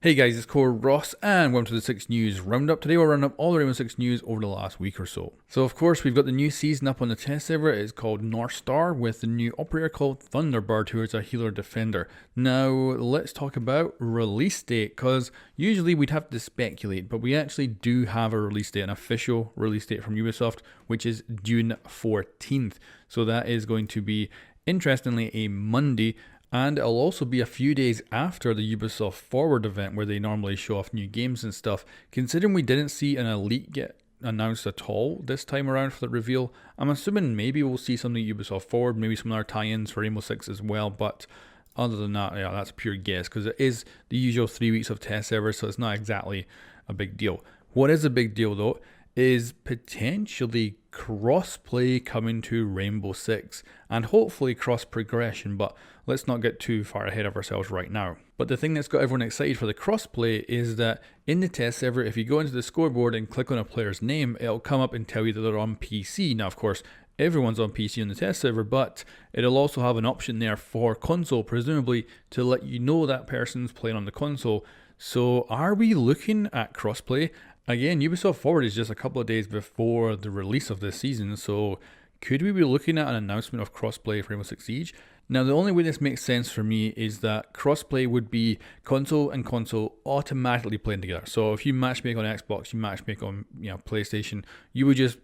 Hey guys, it's Core Ross and welcome to the 6 News Roundup. Today we'll round up all the Rainbow Six news over the last week or so. So of course we've got the new season up on the test server. It's called North Star with the new operator called Thunderbird, who is a healer defender. Now let's talk about release date, because usually we'd have to speculate, but we actually do have a release date, an official release date from Ubisoft, which is June 14th. So that is going to be, interestingly, a Monday. And it'll also be a few days after the Ubisoft Forward event where they normally show off new games and stuff. Considering we didn't see an Elite get announced at all this time around for the reveal, I'm assuming maybe we'll see something Ubisoft Forward, maybe some other tie-ins for Rainbow Six as well, but other than that, yeah, that's a pure guess because it is the usual 3 weeks of test servers, so it's not exactly a big deal. What is a big deal though is potentially crossplay coming to Rainbow Six and hopefully cross progression, but let's not get too far ahead of ourselves right now. But the thing that's got everyone excited for the crossplay is that in the test server, if you go into the scoreboard and click on a player's name, it'll come up and tell you that they're on PC. Now of course everyone's on PC on the test server, but it'll also have an option there for console, presumably to let you know that person's playing on the console. So are we looking at crossplay? Again, Ubisoft Forward is just a couple of days before the release of this season, so could we be looking at an announcement of crossplay for Rainbow Six Siege? Now, the only way this makes sense for me is that crossplay would be console and console automatically playing together. So if you matchmake on Xbox, you matchmake on PlayStation, you would just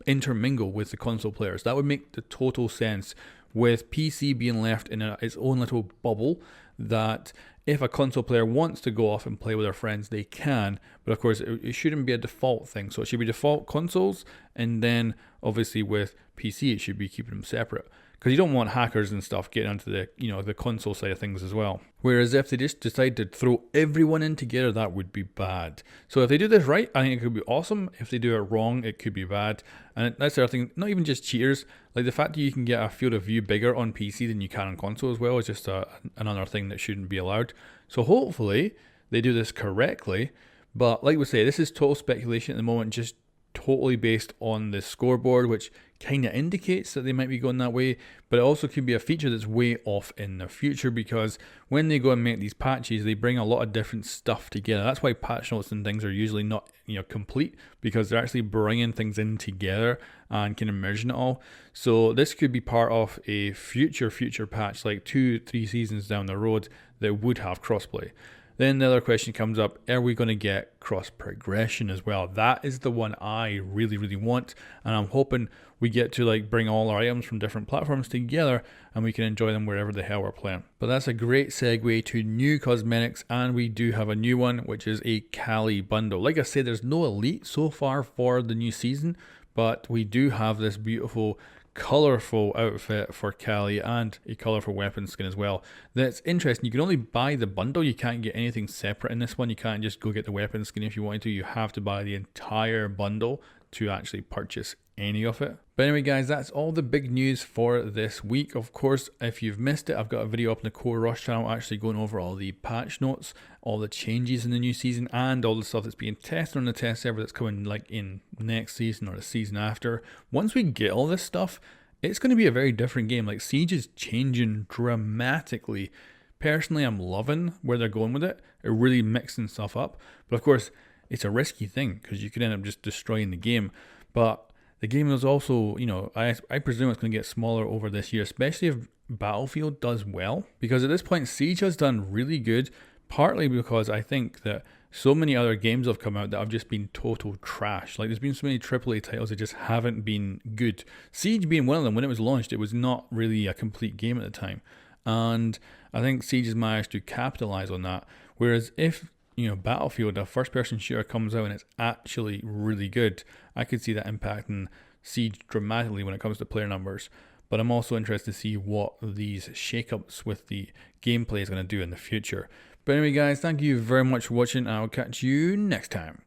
intermingle with the console players. That would make the total sense, with PC being left in its own little bubble that if a console player wants to go off and play with their friends, they can, but of course it shouldn't be a default thing. So it should be default consoles, and then obviously with PC it should be keeping them separate, because you don't want hackers and stuff getting onto the the console side of things as well. Whereas if they just decide to throw everyone in together, that would be bad. So if they do this right, I think it could be awesome. If they do it wrong, it could be bad. And that's the other thing, not even just cheaters, like the fact that you can get a field of view bigger on PC than you can on console as well is just another thing that shouldn't be allowed. So hopefully they do this correctly. But like we say, this is total speculation at the moment, just totally based on the scoreboard, which kind of indicates that they might be going that way, but it also could be a feature that's way off in the future, because when they go and make these patches, they bring a lot of different stuff together. That's why patch notes and things are usually not complete, because they're actually bringing things in together and kind of merging it all. So this could be part of a future patch, like 2-3 seasons down the road, that would have crossplay. Then the other question comes up, are we going to get cross progression as well? That is the one I really want, and I'm hoping we get to bring all our items from different platforms together and we can enjoy them wherever the hell we're playing. But that's a great segue to new cosmetics, and we do have a new one, which is a Cali bundle. Like I said, there's no Elite so far for the new season, but we do have this beautiful colorful outfit for Cali and a colorful weapon skin as well. That's interesting. You can only buy the bundle. You can't get anything separate in this one. You can't just go get the weapon skin if you wanted to. You have to buy the entire bundle to actually purchase any of it. But anyway guys, that's all the big news for this week. Of course, if you've missed it, I've got a video up on the Core Rush channel actually going over all the patch notes, all the changes in the new season, and all the stuff that's being tested on the test server that's coming in next season or the season after. Once we get all this stuff, it's going to be a very different game. Siege is changing dramatically. Personally, I'm loving where they're going with it. They're really mixing stuff up. But of course, it's a risky thing because you could end up just destroying the game. But the game is also, I presume it's going to get smaller over this year, especially if Battlefield does well. Because at this point, Siege has done really good, partly because I think that so many other games have come out that have just been total trash. There's been so many AAA titles that just haven't been good. Siege being one of them. When it was launched, it was not really a complete game at the time. And I think Siege has managed to capitalize on that. Whereas if Battlefield, a first-person shooter, comes out and it's actually really good, I could see that impacting Siege dramatically when it comes to player numbers. But I'm also interested to see what these shakeups with the gameplay is going to do in the future. But anyway guys, thank you very much for watching, and I'll catch you next time.